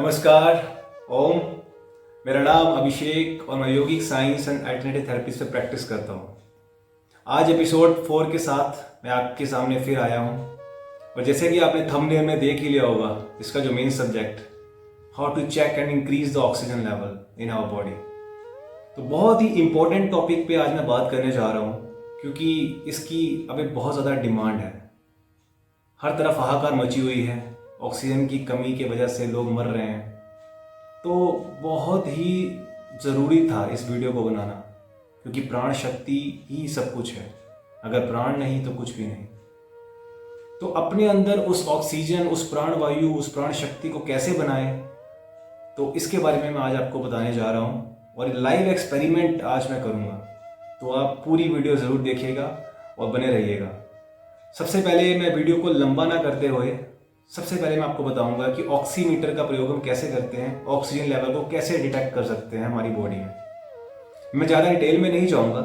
नमस्कार। ओम। मेरा नाम अभिषेक और मैं योगिक साइंस एंड अल्टरनेटिव थेरेपी पे प्रैक्टिस करता हूँ। आज एपिसोड 4 के साथ मैं आपके सामने फिर आया हूँ और जैसे कि आपने थंबनेल में देख ही लिया होगा, इसका जो main subject, how to check and increase the oxygen level in our body. तो बहुत ही इंपॉर्टेंट टॉपिक पे आज मैं बात करने जा रहा हूँ क्योंकि इसकी अभी बहुत ज़्यादा डिमांड है। हर तरफ हाहाकार मची हुई है, ऑक्सीजन की कमी की वजह से लोग मर रहे हैं। तो बहुत ही ज़रूरी था इस वीडियो को बनाना क्योंकि प्राण शक्ति ही सब कुछ है। अगर प्राण नहीं तो कुछ भी नहीं। तो अपने अंदर उस ऑक्सीजन, उस प्राण वायु, उस प्राण शक्ति को कैसे बनाएं, तो इसके बारे में मैं आज आपको बताने जा रहा हूँ और लाइव एक्सपेरिमेंट आज मैं करूँगा। तो आप पूरी वीडियो ज़रूर देखिएगा और बने रहिएगा। सबसे पहले मैं वीडियो को लंबा ना करते हुए सबसे पहले मैं आपको बताऊंगा कि ऑक्सीमीटर का प्रयोग हम कैसे करते हैं, ऑक्सीजन लेवल को कैसे डिटेक्ट कर सकते हैं हमारी बॉडी में। मैं ज़्यादा डिटेल में नहीं जाऊंगा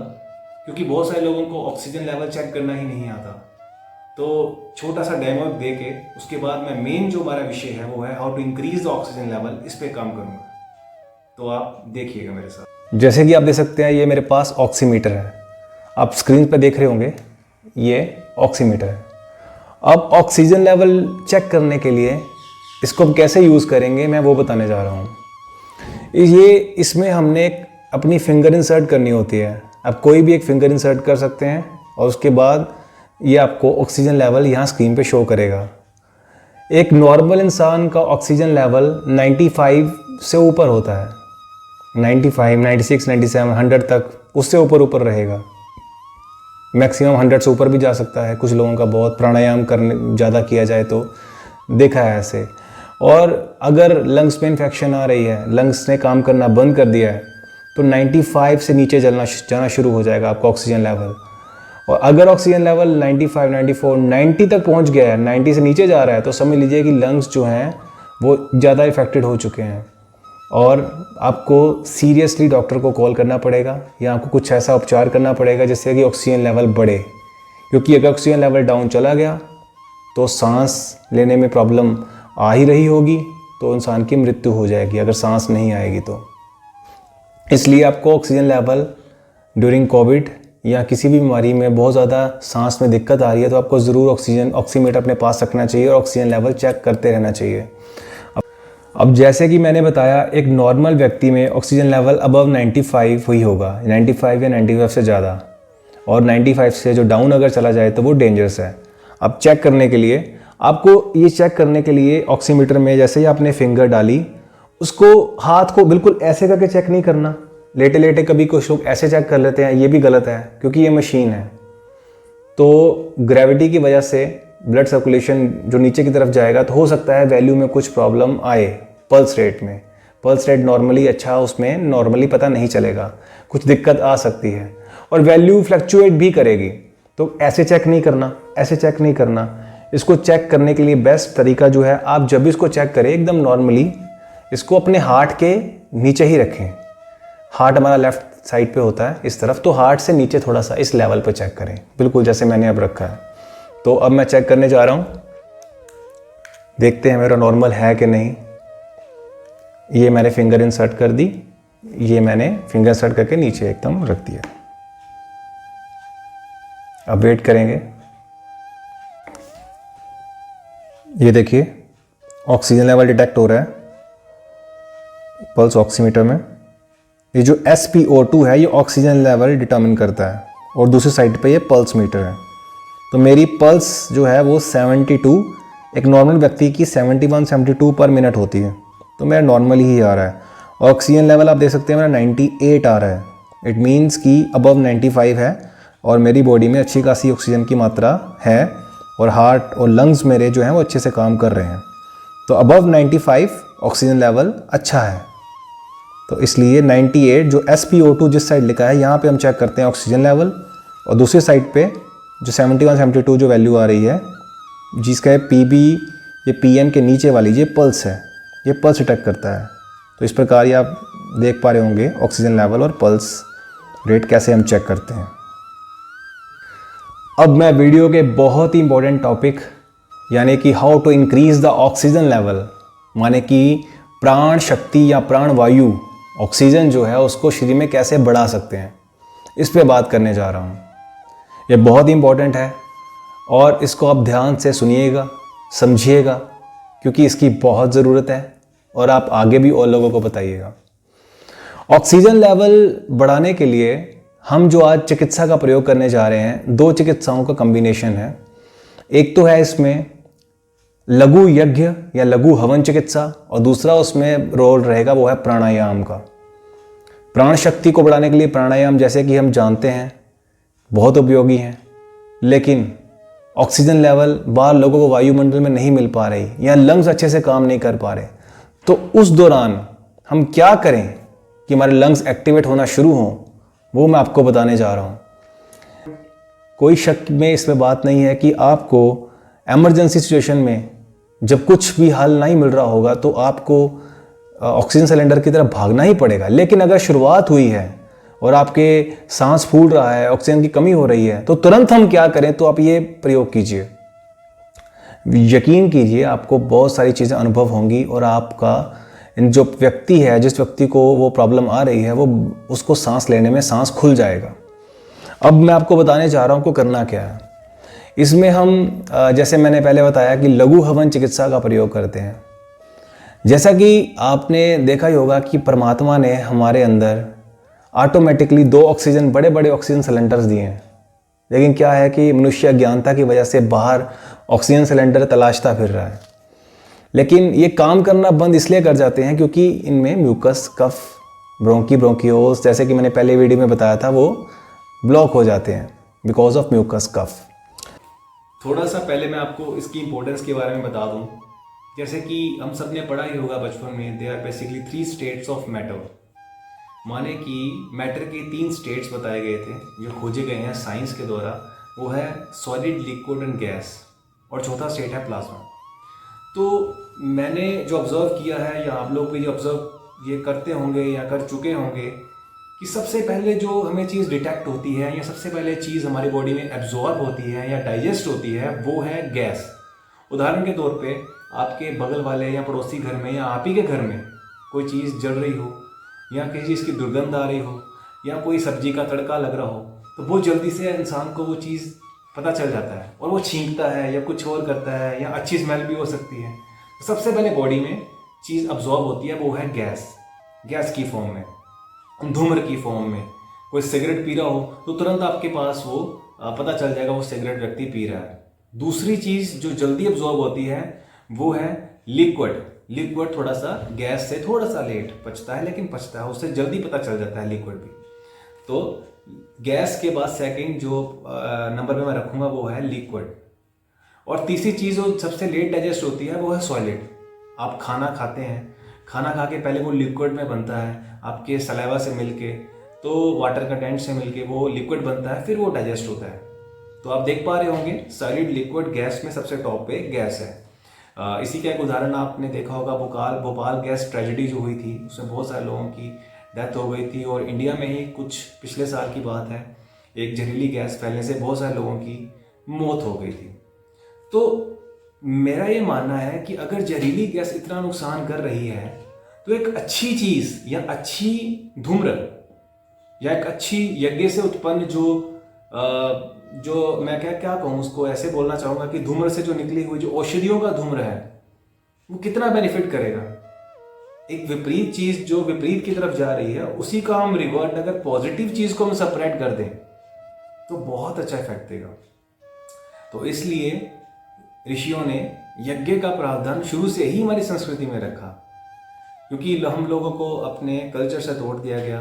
क्योंकि बहुत सारे लोगों को ऑक्सीजन लेवल चेक करना ही नहीं आता। तो छोटा सा डेमो दे के उसके बाद मैं मेन जो हमारा विषय है वो है how to increase the oxygen level, इस पर काम करूँगा। तो आप देखिएगा मेरे साथ। जैसे कि आप देख सकते हैं, ये मेरे पास ऑक्सीमीटर है। आप स्क्रीन पर देख रहे होंगे, ये ऑक्सीमीटर है। अब ऑक्सीजन लेवल चेक करने के लिए इसको हम कैसे यूज़ करेंगे मैं वो बताने जा रहा हूँ। इसमें हमने अपनी फिंगर इंसर्ट करनी होती है। आप कोई भी एक फिंगर इंसर्ट कर सकते हैं और उसके बाद ये आपको ऑक्सीजन लेवल यहाँ स्क्रीन पे शो करेगा। एक नॉर्मल इंसान का ऑक्सीजन लेवल 95 से ऊपर होता है। 95, 96, 97, 100 तक, उससे ऊपर रहेगा। मैक्सिमम 100 से ऊपर भी जा सकता है। कुछ लोगों का बहुत प्राणायाम करने ज़्यादा किया जाए तो देखा है ऐसे। और अगर लंग्स में इन्फेक्शन आ रही है, लंग्स ने काम करना बंद कर दिया है, तो 95 से नीचे जाना शुरू हो जाएगा आपका ऑक्सीजन लेवल। और अगर ऑक्सीजन लेवल 95, 94, 90 तक पहुंच गया है, 90 से नीचे जा रहा है, तो समझ लीजिए कि लंग्स जो हैं वो ज़्यादा इफेक्टेड हो चुके हैं और आपको सीरियसली डॉक्टर को कॉल करना पड़ेगा या आपको कुछ ऐसा उपचार करना पड़ेगा जिससे कि ऑक्सीजन लेवल बढ़े। क्योंकि अगर ऑक्सीजन लेवल डाउन चला गया तो सांस लेने में प्रॉब्लम आ ही रही होगी, तो इंसान की मृत्यु हो जाएगी अगर सांस नहीं आएगी तो। इसलिए आपको ऑक्सीजन लेवल ड्यूरिंग कोविड या किसी भी बीमारी में बहुत ज़्यादा सांस में दिक्कत आ रही है तो आपको ज़रूर ऑक्सीमीटर अपने पास रखना चाहिए और ऑक्सीजन लेवल चेक करते रहना चाहिए। अब जैसे कि मैंने बताया, एक नॉर्मल व्यक्ति में ऑक्सीजन लेवल अबव 95 ही होगा, 95 या 95 से ज़्यादा। और 95 से जो डाउन अगर चला जाए तो वो डेंजरस है। अब चेक करने के लिए ऑक्सीमीटर में जैसे ही आपने फिंगर डाली, उसको हाथ को बिल्कुल ऐसे करके चेक नहीं करना। लेटे लेटे कभी कुछ लोग ऐसे चेक कर लेते हैं, ये भी गलत है क्योंकि ये मशीन है। तो ग्रेविटी की वजह से ब्लड सर्कुलेशन जो नीचे की तरफ जाएगा तो हो सकता है वैल्यू में कुछ प्रॉब्लम आए। पल्स रेट नॉर्मली अच्छा, उसमें नॉर्मली पता नहीं चलेगा, कुछ दिक्कत आ सकती है और वैल्यू फ्लक्चुएट भी करेगी। तो ऐसे चेक नहीं करना। इसको चेक करने के लिए बेस्ट तरीका जो है, आप जब भी इसको चेक करें एकदम नॉर्मली इसको अपने हार्ट के नीचे ही रखें। हार्ट हमारा लेफ्ट साइड पे होता है इस तरफ, तो हार्ट से नीचे थोड़ा सा इस लेवल पे चेक करें, बिल्कुल जैसे मैंने अब रखा है। तो अब मैं चेक करने जा रहा हूँ, देखते हैं मेरा नॉर्मल है कि नहीं। ये मैंने फिंगर इंसर्ट कर दी, ये मैंने फिंगर इंसर्ट करके नीचे एकदम रख दिया। अब वेट करेंगे। ये देखिए ऑक्सीजन लेवल डिटेक्ट हो रहा है पल्स ऑक्सीमीटर में। ये जो SpO2 है ये ऑक्सीजन लेवल डिटरमिन करता है और दूसरी साइड पे ये पल्स मीटर है। तो मेरी पल्स जो है वो 72, एक नॉर्मल व्यक्ति की 71, 72 पर मिनट होती है, तो मेरा नॉर्मली ही आ रहा है। ऑक्सीजन लेवल आप देख सकते हैं मेरा 98 आ रहा है। इट मीन्स कि अबव 95 है और मेरी बॉडी में अच्छी खासी ऑक्सीजन की मात्रा है और हार्ट और लंग्स मेरे जो हैं वो अच्छे से काम कर रहे हैं। तो अबव 95 ऑक्सीजन लेवल अच्छा है। तो इसलिए 98 जो SpO2 जिस साइड लिखा है यहाँ पे हम चेक करते हैं ऑक्सीजन लेवल, और दूसरी साइड पे जो 71, 72 जो वैल्यू आ रही है जिसका है PB, ये PM के नीचे वाली ये पल्स है, ये पल्स डिटेक्ट करता है। तो इस प्रकार ये आप देख पा रहे होंगे ऑक्सीजन लेवल और पल्स रेट कैसे हम चेक करते हैं। अब मैं वीडियो के बहुत ही इंपॉर्टेंट टॉपिक यानी कि how to increase the oxygen level, माने कि प्राण शक्ति या प्राण वायु ऑक्सीजन जो है उसको शरीर में कैसे बढ़ा सकते हैं, इस पे बात करने जा रहा हूँ। ये बहुत ही इम्पोर्टेंट है और इसको आप ध्यान से सुनिएगा, समझिएगा, क्योंकि इसकी बहुत ज़रूरत है और आप आगे भी और लोगों को बताइएगा। ऑक्सीजन लेवल बढ़ाने के लिए हम जो आज चिकित्सा का प्रयोग करने जा रहे हैं, 2 चिकित्साओं का कॉम्बिनेशन है। एक तो है इसमें लघु यज्ञ या लघु हवन चिकित्सा और दूसरा उसमें रोल रहेगा वो है प्राणायाम का। प्राण शक्ति को बढ़ाने के लिए प्राणायाम, जैसे कि हम जानते हैं, बहुत उपयोगी हैं, लेकिन ऑक्सीजन लेवल बाहर लोगों को वायुमंडल में नहीं मिल पा रही या लंग्स अच्छे से काम नहीं कर पा रहे, तो उस दौरान हम क्या करें कि हमारे लंग्स एक्टिवेट होना शुरू हों, वो मैं आपको बताने जा रहा हूँ। कोई शक में इसमें बात नहीं है कि आपको इमरजेंसी सिचुएशन में जब कुछ भी हल नहीं मिल रहा होगा तो आपको ऑक्सीजन सिलेंडर की तरफ भागना ही पड़ेगा। लेकिन अगर शुरुआत हुई है और आपके सांस फूल रहा है, ऑक्सीजन की कमी हो रही है, तो तुरंत हम क्या करें, तो आप ये प्रयोग कीजिए। यकीन कीजिए आपको बहुत सारी चीज़ें अनुभव होंगी और आपका जो व्यक्ति है, जिस व्यक्ति को वो प्रॉब्लम आ रही है, वो उसको सांस लेने में सांस खुल जाएगा। अब मैं आपको बताने जा रहा हूँ को करना क्या है। इसमें हम जैसे मैंने पहले बताया कि लघु हवन चिकित्सा का प्रयोग करते हैं। जैसा कि आपने देखा ही होगा कि परमात्मा ने हमारे अंदर ऑटोमेटिकली 2 ऑक्सीजन बड़े बड़े ऑक्सीजन सिलेंडर्स दिए हैं, लेकिन क्या है कि मनुष्य अज्ञानता की वजह से बाहर ऑक्सीजन सिलेंडर तलाशता फिर रहा है। लेकिन ये काम करना बंद इसलिए कर जाते हैं क्योंकि इनमें म्यूकस, कफ, ब्रोंकियोल्स, जैसे कि मैंने पहले वीडियो में बताया था, वो ब्लॉक हो जाते हैं बिकॉज ऑफ म्यूकस, कफ। थोड़ा सा पहले मैं आपको इसकी इंपॉर्टेंस के बारे में बता दूं। जैसे कि हम सब ने पढ़ा ही होगा बचपन में, they are basically 3 states of matter. माने कि मैटर के 3 स्टेट्स बताए गए थे जो खोजे गए हैं साइंस के द्वारा। वो है सॉलिड, लिक्विड एंड गैस, और चौथा स्टेट है प्लाज्मा। तो मैंने जो ऑब्जर्व किया है, या आप लोग भी जो ऑब्जर्व ये करते होंगे या कर चुके होंगे, कि सबसे पहले जो हमें चीज़ डिटेक्ट होती है या सबसे पहले चीज़ हमारी बॉडी में एब्जॉर्ब होती है या डाइजेस्ट होती है, वो है गैस। उदाहरण के तौर पे आपके बगल वाले या पड़ोसी घर में या आप ही के घर में कोई चीज़ जल रही हो या किसी चीज़ की दुर्गंध आ रही हो या कोई सब्जी का तड़का लग रहा हो, तो बहुत जल्दी से इंसान को वो चीज़ पता चल जाता है और वो छींकता है या कुछ और करता है, या अच्छी स्मेल भी हो सकती है। तो सबसे पहले बॉडी में चीज़ अब्जॉर्ब होती है, वो है गैस। गैस की फॉर्म में, धूम्र की फॉर्म में। कोई सिगरेट पी रहा हो तो तुरंत आपके पास वो पता चल जाएगा वो सिगरेट व्यक्ति पी रहा है। दूसरी चीज़ जो जल्दी अब्जॉर्ब होती है वो है लिक्विड। लिक्विड थोड़ा सा गैस से थोड़ा सा लेट पचता है, लेकिन पचता है, उससे जल्दी पता चल जाता है लिक्विड भी। तो गैस के बाद सेकंड जो नंबर पे मैं रखूँगा वो है लिक्विड। और तीसरी चीज़ जो सबसे लेट डाइजेस्ट होती है वो है सॉलिड। आप खाना खाते हैं, खाना खा के पहले वो लिक्विड में बनता है, आपके सलाइवा से मिलके, तो वाटर कंटेंट से मिलके वो लिक्विड बनता है, फिर वो डाइजेस्ट होता है। तो आप देख पा रहे होंगे सॉलिड, लिक्विड, गैस में सबसे टॉप पे गैस है। इसी का एक उदाहरण आपने देखा होगा, भोपाल गैस ट्रेजेडी जो हुई थी, उसमें बहुत सारे लोगों की डेथ हो गई थी। और इंडिया में ही कुछ पिछले साल की बात है, एक जहरीली गैस फैलने से बहुत सारे लोगों की मौत हो गई थी। तो मेरा ये मानना है कि अगर जहरीली गैस इतना नुकसान कर रही है, तो एक अच्छी चीज़ या अच्छी धूम्र या एक अच्छी यज्ञ से उत्पन्न जो मैं क्या कहूँ उसको, ऐसे बोलना चाहूँगा कि धूम्र से जो निकली हुई जो औषधियों का धूम्र है, वो कितना बेनिफिट करेगा। एक विपरीत चीज़ जो विपरीत की तरफ जा रही है, उसी का हम रिवर्ट अगर पॉजिटिव चीज़ को हम सेपरेट कर दें तो बहुत अच्छा इफेक्ट देगा। तो इसलिए ऋषियों ने यज्ञ का प्रावधान शुरू से ही हमारी संस्कृति में रखा, क्योंकि हम लोगों को अपने कल्चर से तोड़ दिया गया,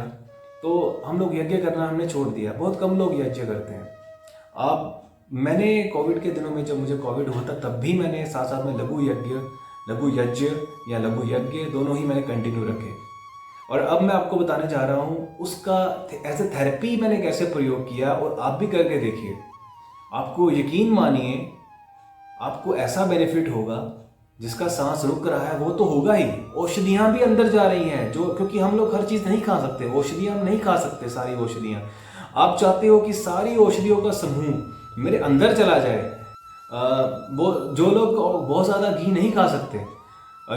तो हम लोग यज्ञ करना हमने छोड़ दिया। बहुत कम लोग यज्ञ करते हैं। मैंने कोविड के दिनों में, जब मुझे कोविड हुआ था, तब भी मैंने साथ साथ में लघु यज्ञ या लघु यज्ञ दोनों ही मैंने कंटिन्यू रखे। और अब मैं आपको बताने जा रहा हूँ उसका एज ए थेरेपी मैंने कैसे प्रयोग किया, और आप भी करके देखिए। आपको यकीन मानिए, आपको ऐसा बेनिफिट होगा, जिसका सांस रुक रहा है वो तो होगा ही, औषधियाँ भी अंदर जा रही हैं, जो क्योंकि हम लोग हर चीज़ नहीं खा सकते, औषधियाँ हम नहीं खा सकते सारी औषधियाँ। आप चाहते हो कि सारी औषधियों का समूह मेरे अंदर चला जाए। वो जो लोग बहुत ज़्यादा घी नहीं खा सकते,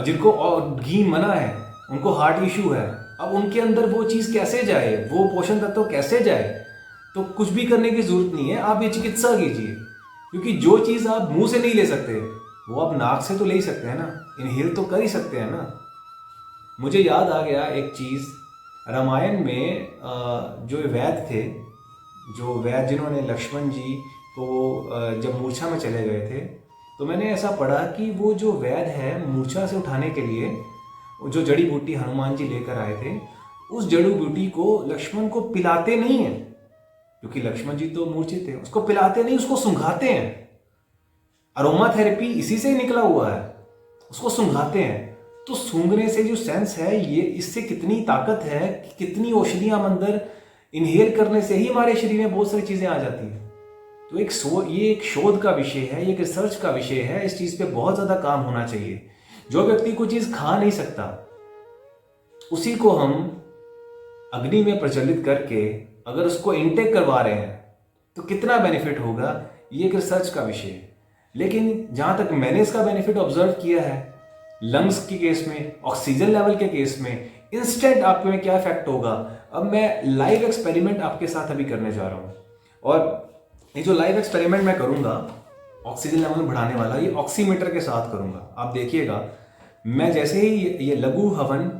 जिनको घी मना है, उनको हार्ट इशू है, अब उनके अंदर वो चीज़ कैसे जाए, वो पोषण तत्व कैसे जाए? तो कुछ भी करने की जरूरत नहीं है, आप ये चिकित्सा कीजिए। क्योंकि जो चीज़ आप मुंह से नहीं ले सकते वो आप नाक से तो ले ही सकते हैं ना, इनहेल तो कर ही सकते हैं ना। मुझे याद आ गया एक चीज़, रामायण में जो वैद्य थे, जो वैद्य जिन्होंने लक्ष्मण जी को जब मूर्छा में चले गए थे, तो मैंने ऐसा पढ़ा कि वो जो वैद्य है मूर्छा से उठाने के लिए जो जड़ी बूटी हनुमान जी लेकर आए थे, उस जड़ी बूटी को लक्ष्मण को पिलाते नहीं हैं, क्योंकि लक्ष्मण जी तो मूर्छित थे, उसको पिलाते नहीं, उसको सुंघाते हैं। अरोमा थेरेपी इसी से निकला हुआ है, उसको सुंघाते हैं। तो सूंघने से जो सेंस है, ये इससे कितनी ताकत है, कितनी औषधियां हम अंदर इनहेल करने से ही हमारे शरीर में बहुत सारी चीजें आ जाती हैं। तो ये एक शोध का विषय है, ये एक रिसर्च का विषय है, इस चीज पे बहुत ज्यादा काम होना चाहिए। जो व्यक्ति कोई चीज खा नहीं सकता, उसी को हम अग्नि में प्रज्वलित करके अगर उसको इनटेक करवा रहे हैं तो कितना बेनिफिट होगा, ये एक रिसर्च का विषय है। लेकिन जहां तक मैंने इसका बेनिफिट ऑब्जर्व किया है, लंग्स के केस में, ऑक्सीजन लेवल के केस में, इंस्टेंट आप में क्या इफेक्ट होगा, अब मैं लाइव एक्सपेरिमेंट आपके साथ अभी करने जा रहा हूं। और ये जो लाइव एक्सपेरिमेंट मैं करूंगा ऑक्सीजन लेवल बढ़ाने वाला, ये ऑक्सीमीटर के साथ करूंगा। आप देखिएगा, मैं जैसे ही ये लघु हवन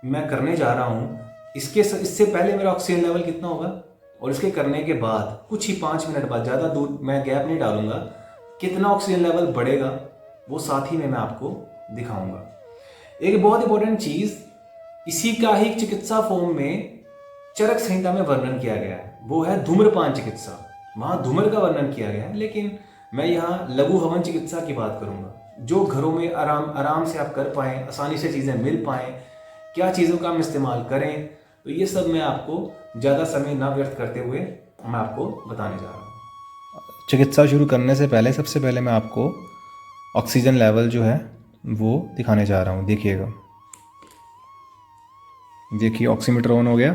मैं करने जा रहा हूं, इससे पहले मेरा ऑक्सीजन लेवल कितना होगा, और इसके करने के बाद कुछ ही 5 मिनट बाद, ज़्यादा दूर मैं गैप नहीं डालूंगा, कितना ऑक्सीजन लेवल बढ़ेगा वो साथ ही में मैं आपको दिखाऊंगा। एक बहुत इंपॉर्टेंट चीज़, इसी का ही चिकित्सा फॉर्म में चरक संहिता में वर्णन किया गया है, वो है धूम्रपान चिकित्सा। वहाँ धूम्र का वर्णन किया गया है, लेकिन मैं यहाँ लघु हवन चिकित्सा की बात करूँगा, जो घरों में आराम से आप कर पाएँ, आसानी से चीज़ें मिल पाएँ, क्या चीज़ों का हम इस्तेमाल करें। तो ये सब मैं आपको ज़्यादा समय ना व्यर्थ करते हुए मैं आपको बताने जा रहा हूँ। चिकित्सा शुरू करने से पहले सबसे पहले मैं आपको ऑक्सीजन लेवल जो है वो दिखाने जा रहा हूँ। देखिएगा, देखिए ऑक्सीमीटर ऑन हो गया,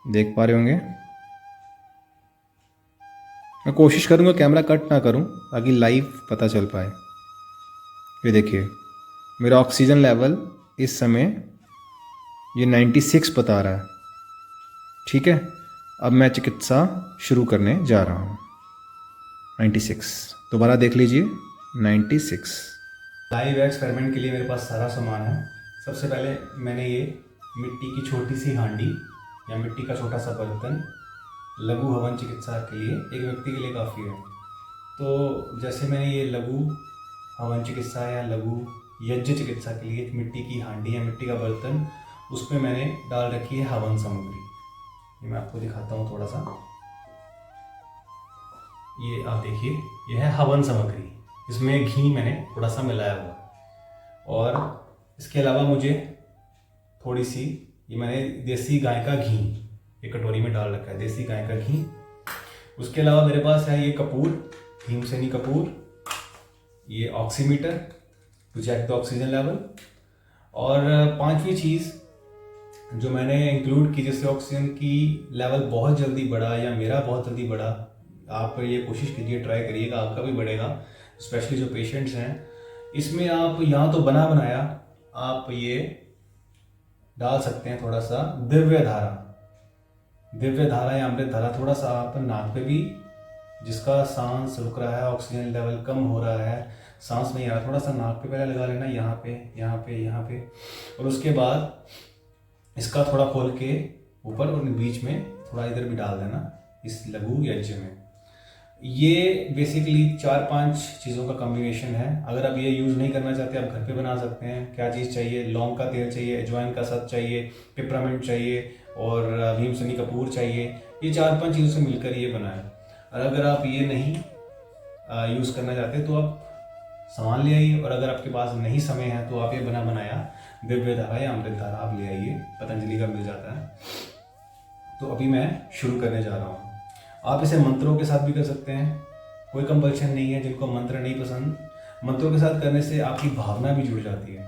देख पा रहे होंगे। मैं कोशिश करूँगा कैमरा कट ना करूँ ताकि लाइव पता चल पाए। ये देखिए मेरा ऑक्सीजन लेवल इस समय ये 96 बता रहा है। ठीक है, अब मैं चिकित्सा शुरू करने जा रहा हूँ। 96 दोबारा देख लीजिए, 96। लाइव एक्सपेरिमेंट के लिए मेरे पास सारा सामान है। सबसे पहले मैंने ये मिट्टी की छोटी सी हांडी या मिट्टी का छोटा सा बर्तन लघु हवन चिकित्सा के लिए, एक व्यक्ति के लिए काफ़ी है। तो जैसे मैंने ये लघु हवन चिकित्सा या लघु यज्ञ चिकित्सा के लिए एक मिट्टी की हांडी या मिट्टी का बर्तन, उसमें मैंने डाल रखी है हवन सामग्री। ये मैं आपको दिखाता हूँ थोड़ा सा। ये आप देखिए, ये है हवन सामग्री, इसमें घी मैंने थोड़ा सा मिलाया हुआ। और इसके अलावा मुझे थोड़ी सी, ये मैंने देसी गाय का घी एक कटोरी में डाल रखा है, देसी गाय का घी। उसके अलावा मेरे पास है ये कपूर, भीमसेनी कपूर, ये oximeter to check the oxygen level. और पांचवी चीज़ जो मैंने इंक्लूड की, जिससे ऑक्सीजन की लेवल बहुत जल्दी बढ़ा या मेरा बहुत जल्दी बढ़ा, आप ये कोशिश कीजिए, ट्राई करिएगा, आपका भी बढ़ेगा, स्पेशली जो पेशेंट्स हैं। इसमें आप यहाँ तो बना बनाया आप ये डाल सकते हैं थोड़ा सा दिव्य धारा या अमृत धारा, थोड़ा सा आप नाक पे भी, जिसका सांस रुक रहा है, ऑक्सीजन लेवल कम हो रहा है, सांस नहीं आ रहा, थोड़ा सा नाक पे पहले लगा लेना, यहाँ पे यहाँ पे यहाँ पे, और उसके बाद इसका थोड़ा खोल के ऊपर और बीच में थोड़ा इधर भी डाल देना इस लघु यज्ञ में। ये बेसिकली 4-5 चीज़ों का कॉम्बिनेशन है। अगर आप ये यूज़ नहीं करना चाहते, आप घर पे बना सकते हैं। क्या चीज़ चाहिए, लौंग का तेल चाहिए, अजवाइन का सत चाहिए, पिपरामिंट चाहिए और भीमसेनी कपूर चाहिए। ये 4-5 चीज़ों से मिलकर ये बना है। और अगर आप ये नहीं यूज़ करना चाहते तो आप सामान ले आइए, और अगर आपके पास नहीं समय है तो आप ये बना बनाया दिव्य धारा या अमृत धारा आप ले आइए, पतंजलि का मिल जाता है। तो अभी मैं शुरू करने जा रहा हूँ। आप इसे मंत्रों के साथ भी कर सकते हैं, कोई कंपल्शन नहीं है। जिनको मंत्र नहीं पसंद, मंत्रों के साथ करने से आपकी भावना भी जुड़ जाती है।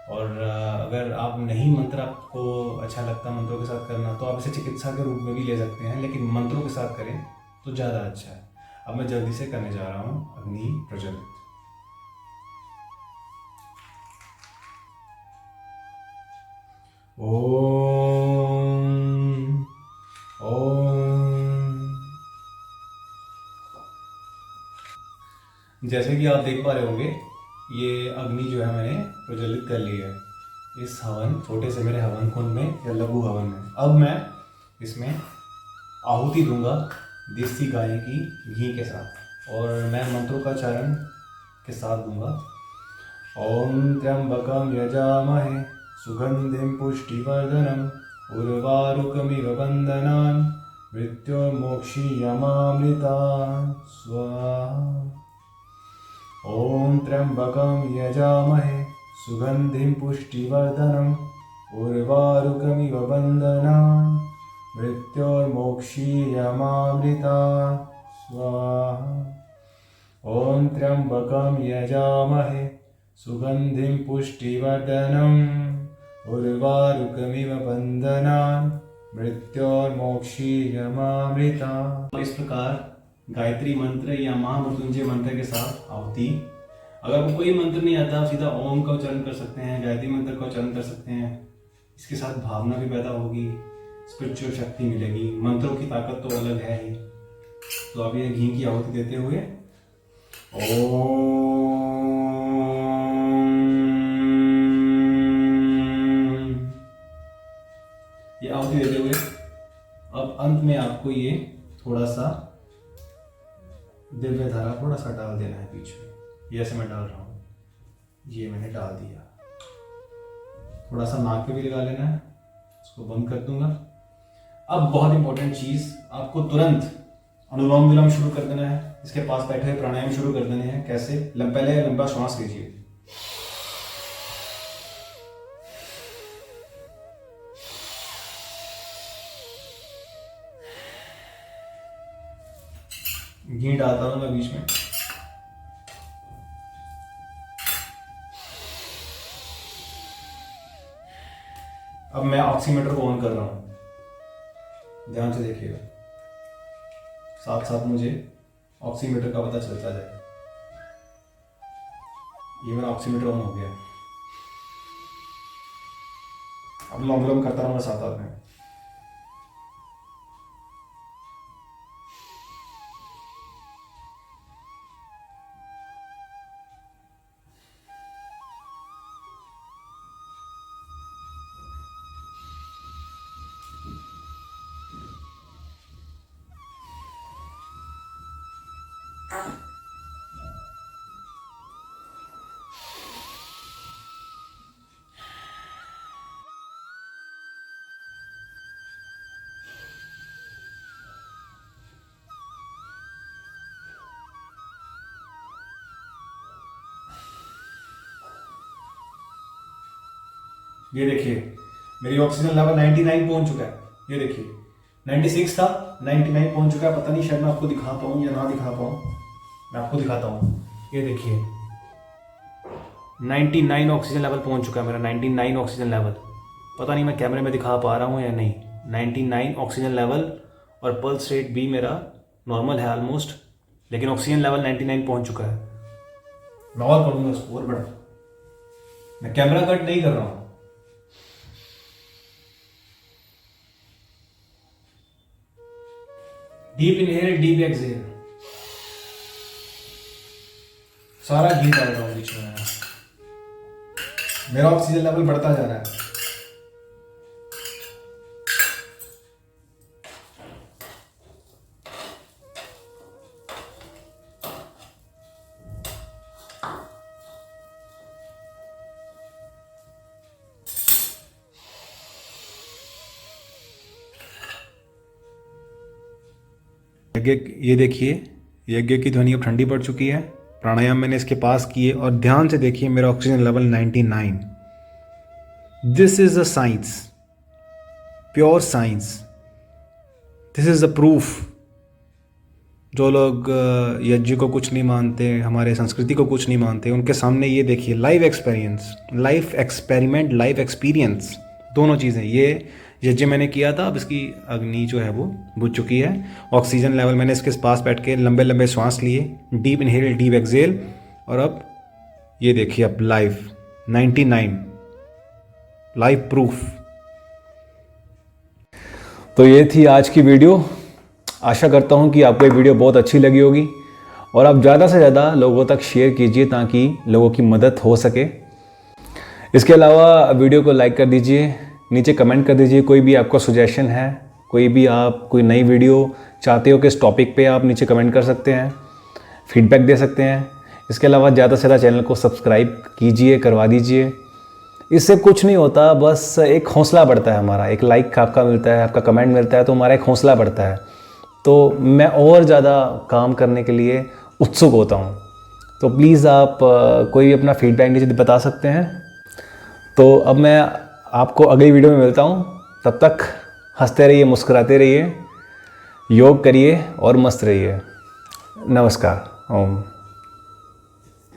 और अगर आप नहीं, मंत्र आपको अच्छा लगता मंत्रों के साथ करना, तो आप इसे चिकित्सा के रूप में भी ले सकते हैं, लेकिन मंत्रों के साथ करें तो ज़्यादा अच्छा है। अब मैं जल्दी से करने जा रहा हूँ अग्नि प्रज्वलित। ओम ओम। जैसे कि आप देख पा रहे होंगे, ये अग्नि जो है मैंने प्रज्वलित कर ली है इस हवन, छोटे से मेरे हवन कुंड में या लघु हवन में। अब मैं इसमें आहुति दूंगा देसी गाय की घी के साथ, और मैं मंत्रों का चरण के साथ दूंगा। ओम त्र्यंबकम यजामहे सुगंधिम पुष्टिवर्धनम उर्वारुकमिव बंधनान् मृत्युर्मोक्षीयमामृता स्वाहा। ओम त्र्यंबकम यजामहे सुगंधिम पुष्टिवर्धनम उर्वारुकमिव बंधनान् मृत्युर्मोक्षीयमामृता स्वाहा। ओम त्र्यंबकम यजामहे सुगंधिम पुष्टिवर्धनम उर्वारुकमिव बंधनान् मृत्युर्मोक्षीयमामृता। इस प्रकार गायत्री मंत्र या महामृत्युंजय मंत्र के साथ आहुति। अगर आपको कोई मंत्र नहीं आता, आप सीधा ओम का उच्चारण कर सकते हैं, गायत्री मंत्र का उच्चारण कर सकते हैं। इसके साथ भावना भी पैदा होगी, स्पिरिचुअल शक्ति मिलेगी। मंत्रों की ताकत तो अलग है ही। तो आप ये घी की आहुति देते हुए ओम, ये आहुति देते हुए अब अंत में आपको ये थोड़ा सा दिव्य धारा थोड़ा सा डाल देना है बीच में। ये ऐसे मैं डाल रहा हूँ, ये मैंने डाल दिया। थोड़ा सा नाक पे भी लगा लेना है, इसको बंद कर दूंगा। अब बहुत इंपॉर्टेंट चीज, आपको तुरंत अनुलोम विलोम शुरू कर देना है। इसके पास बैठे हुए प्राणायाम शुरू कर देने हैं। कैसे? पहले लंबा श्वास लीजिए, घी डालता हूं मैं बीच में। अब मैं ऑक्सीमीटर को ऑन कर रहा हूं, ध्यान से देखिएगा, साथ साथ मुझे ऑक्सीमीटर का पता चलता जाए। ये मेरा ऑक्सीमीटर ऑन हो गया। अब अनुलोम विलोम करता रहूंगा साथ साथ में। ये देखिए मेरी ऑक्सीजन लेवल 99 पहुंच चुका है। ये देखिए 96 था, 99 पहुंच चुका है। पता नहीं शायद मैं आपको दिखा पाऊँ या ना दिखा पाऊँ, मैं आपको दिखाता हूँ। ये देखिए 99 ऑक्सीजन लेवल पहुंच चुका है मेरा, 99 ऑक्सीजन लेवल। पता नहीं मैं कैमरे में दिखा पा रहा हूँ या नहीं। 99 ऑक्सीजन लेवल, और पल्स रेट भी मेरा नॉर्मल है ऑलमोस्ट, लेकिन ऑक्सीजन लेवल 99 पहुंच चुका है। मैं और करूँगा उसको और बड़ा। मैं कैमरा कट नहीं कर रहा हूँ। डीप इनहेल, डीप एक्सहेल, सारा घी डाल रहा हूँ बीच में। मेरा ऑक्सीजन लेवल बढ़ता जा रहा है। ये देखिए यज्ञ की ध्वनि अब ठंडी पड़ चुकी है। प्राणायाम मैंने इसके पास किए, और ध्यान से देखिए मेरा oxygen level 99। This is a science, pure science. This is a proof. जो लोग यज्ञ को कुछ नहीं मानते, हमारे संस्कृति को कुछ नहीं मानते, उनके सामने ये देखिए live experience, life experiment, live experience, दोनों चीज़ें। ये यज्ञ मैंने किया था, अब इसकी अग्नि जो है वो बुझ चुकी है। ऑक्सीजन लेवल मैंने इसके पास बैठ के लंबे लंबे श्वास लिए, डीप इनहेल, डीप एक्सहेल, और अब ये देखिए अब लाइव 99 लाइव प्रूफ तो ये थी आज की वीडियो। आशा करता हूँ कि आपको ये वीडियो बहुत अच्छी लगी होगी और आप ज़्यादा से ज़्यादा लोगों तक शेयर कीजिए ताकि लोगों की मदद हो सके। इसके अलावा वीडियो को लाइक कर दीजिए, नीचे कमेंट कर दीजिए कोई भी आपका सुजेशन है, कोई नई वीडियो चाहते हो किस टॉपिक पे, आप नीचे कमेंट कर सकते हैं, फीडबैक दे सकते हैं। इसके अलावा ज़्यादा से ज़्यादा चैनल को सब्सक्राइब कीजिए, करवा दीजिए। इससे कुछ नहीं होता, बस एक हौसला बढ़ता है हमारा, एक लाइक आपका मिलता है, आपका कमेंट मिलता है तो हमारा एक हौसला बढ़ता है, तो मैं और ज़्यादा काम करने के लिए उत्सुक होता हूँ। तो प्लीज़ आप कोई भी अपना फीडबैक नीचे बता सकते हैं। तो अब मैं आपको अगली वीडियो में मिलता हूँ, तब तक हंसते रहिए, मुस्कुराते रहिए, योग करिए और मस्त रहिए। नमस्कार। ओम।